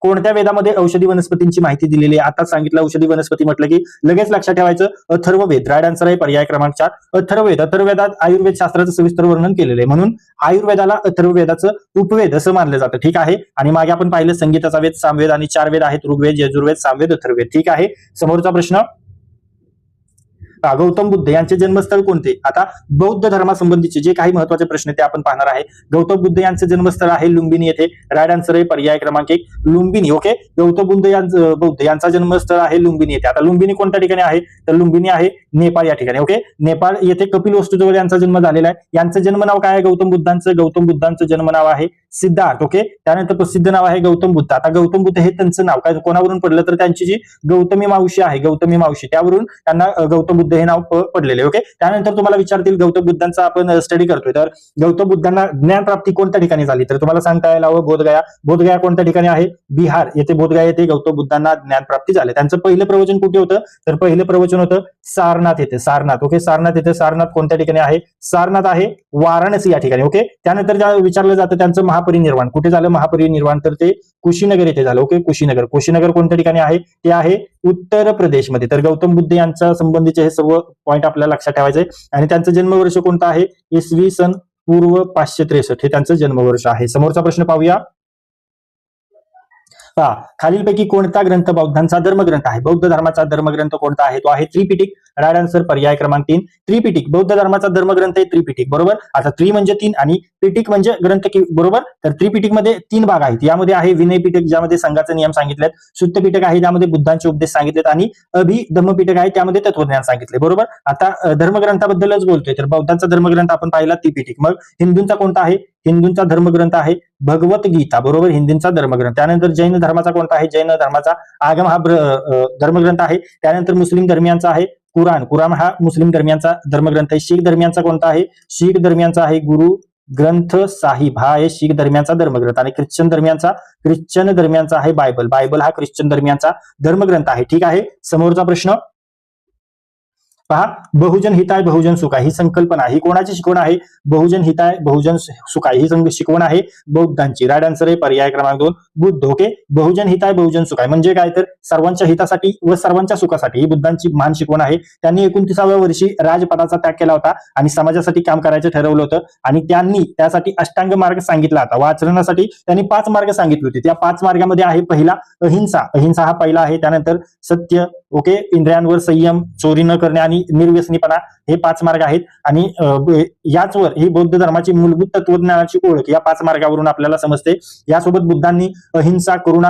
कोणत्या वेदामध्ये औषधी वनस्पतींची माहिती दिलेली आहे? आता सांगितलं औषधी वनस्पती म्हटलं की लगेच लक्षात ठेवायचं अथर्ववेद. राईट आन्सर आहे पर्याय क्रमांक 4 अथर्ववेद. अथर्ववेदात आयुर्वेद शास्त्राचं सविस्तर वर्णन केलेलं आहे, म्हणून आयुर्वेदाला अथर्ववेदाचं उपवेद असं मानलं जातं. ठीक आहे. आणि मागे आपण पाहिलं संगीताचा वेद, सामवेद आणि 4 वेद आहेत, ऋग्वेद, यजुर्वेद, सामवेद, अथर्ववेद. ठीक आहे. समोरचा प्रश्न, गौतम बुद्ध यांचे जन्मस्थळ कोणते? आता बौद्ध धर्मासंबंधीचे जे काही महत्वाचे प्रश्न ते आपण पाहणार आहे. गौतम बुद्ध यांचे जन्मस्थळ आहे लुंबिनी येथे. राईट आन्सर आहे पर्याय क्रमांक 1 लुंबिनी. ओके. गौतम बुद्ध यांचा जन्मस्थळ आहे लुंबिनी येथे. आता लुंबिनी कोणत्या ठिकाणी आहे? तर लुंबिनी आहे नेपाळ या ठिकाणी. ओके. नेपाळ येथे कपिलवस्तूजवळ यांचा जन्म झालेला आहे. यांचं जन्म नाव काय आहे गौतम बुद्धांचं? गौतम बुद्धांचं जन्म नाव आहे सिद्धार्थ. ओके. त्यानंतर प्रसिद्ध नाव आहे गौतम बुद्ध. आता गौतम बुद्ध हे त्यांचं नाव काय कोणावरून पडलं? तर त्यांची जी गौतमी मावशी आहे, गौतमी मावशी, त्यावरून त्यांना गौतम बुद्ध हे नाव पडलेले. ओके. त्यानंतर तुम्हाला विचारतील गौतम बुद्धांचा आपण स्टडी करतोय, तर गौतम बुद्धांना ज्ञान प्राप्ती कोणत्या ठिकाणी झाली? तर तुम्हाला सांगता यायला हवं बोधगया. बोधगया कोणत्या ठिकाणी आहे? बिहार येथे बोधगया येथे गौतम बुद्धांना ज्ञान प्राप्ती झाले. त्यांचं पहिलं प्रवचन कुठे होतं? तर पहिलं प्रवचन होतं सारनाथ येथे. सारनाथ. ओके. सारनाथ येथे. सारनाथ कोणत्या ठिकाणी आहे? सारनाथ आहे वाराणसी या ठिकाणी. ओके. त्यानंतर विचारलं जातं त्यांचं महापरिनिर्वाण कुठे झालं? महापरिनिर्वाण तर ते कुशीनगर येथे झालं. ओके. कुशीनगर. कुशीनगर कोणत्या ठिकाणी आहे? ते आहे उत्तर प्रदेशमध्ये. तर गौतम बुद्ध यांच्या संबंधीचे हे सर्व पॉईंट आपल्याला लक्षात ठेवायचे. आणि त्यांचं जन्मवर्ष कोणतं आहे? इसवी सन पूर्व 563 हे त्यांचं जन्मवर्ष आहे. समोरचा प्रश्न पाहूया. खालीलपैकी कोणता ग्रंथ बौद्धांचा धर्मग्रंथ आहे? बौद्ध धर्माचा धर्मग्रंथ कोणता आहे? तो आहे त्रिपिटिक. राईट आन्सर पर्याय क्रमांक 3 त्रिपिटिक. बौद्ध धर्माचा धर्मग्रंथ आहे त्रिपिटिक. बरोबर. आता त्रि म्हणजे 3 आणि पिटिक म्हणजे ग्रंथ. बरोबर. तर त्रिपिटिक मध्ये 3 भाग आहेत. यामध्ये आहे विनय पिटक ज्यामध्ये संघाचे नियम सांगितलेत, सुत्त पिटक आहे त्यामध्ये बुद्धांचे उपदेश सांगितलेत, आणि अभिधम्म पिटक आहे त्यामध्ये तत्वज्ञान सांगितले. बरोबर. आता धर्मग्रंथाबद्दलच बोलतोय, तर बौद्धांचा धर्मग्रंथ आपण पाहिला त्रिपिटिक. मग हिंदूंचा कोणता आहे? हिंदूंचा धर्मग्रंथ आहे भगवद्गीता. बरोबर. हिंदूंचा धर्मग्रंथ. त्यानंतर जैन धर्माचा कोणता आहे? जैन धर्माचा आगम हा धर्मग्रंथ आहे. त्यानंतर मुस्लिम धर्मियांचा आहे कुराण. कुराण हा मुस्लिम धर्मियांचा धर्मग्रंथ आहे. शीख धर्मियांचा कोणता आहे? शीख धर्मियांचा आहे गुरु ग्रंथ साहिब हा आहे शीख धर्मियांचा धर्मग्रंथ. आणि ख्रिश्चन धर्मियांचा आहे बायबल. बायबल हा ख्रिश्चन धर्मियांचा धर्मग्रंथ आहे. ठीक आहे. समोरचा प्रश्न पहा. बहुजन हिताय बहुजन सुखाय ही संकल्पना ही कोणाची शिकवण आहे? बहुजन हिताय बहुजन सुखाय ही शिकवण आहे बौद्धांची. राईट आन्सर आहे पर्याय क्रमांक 2 बुद्ध. ओके. बहुजन हिताय बहुजन सुखाय म्हणजे काय? तर सर्वांच्या हितासाठी व सर्वांच्या सुखासाठी ही बुद्धांची महान शिकवण आहे. त्यांनी 29व्या वर्षी राजपदाचा त्याग केला होता आणि समाजासाठी काम करायचं ठरवलं होतं, आणि त्यांनी त्यासाठी अष्टांग मार्ग सांगितला होता. व आचरणासाठी त्यांनी 5 मार्ग सांगितले होते. त्या 5 मार्गामध्ये आहे पहिला अहिंसा. अहिंसा हा पहिला आहे. त्यानंतर सत्य. ओके. इंद्रियांवर संयम, चोरी न करणे आणि निर्व्यसनीपणा हे 5 मार्ग आहेत. आणि याचवर ही बौद्ध धर्माची मूलभूत तत्वज्ञानाची ओळख या 5 मार्गावरून आपल्याला समजते. यासोबत बुद्धांनी अहिंसा, करुणा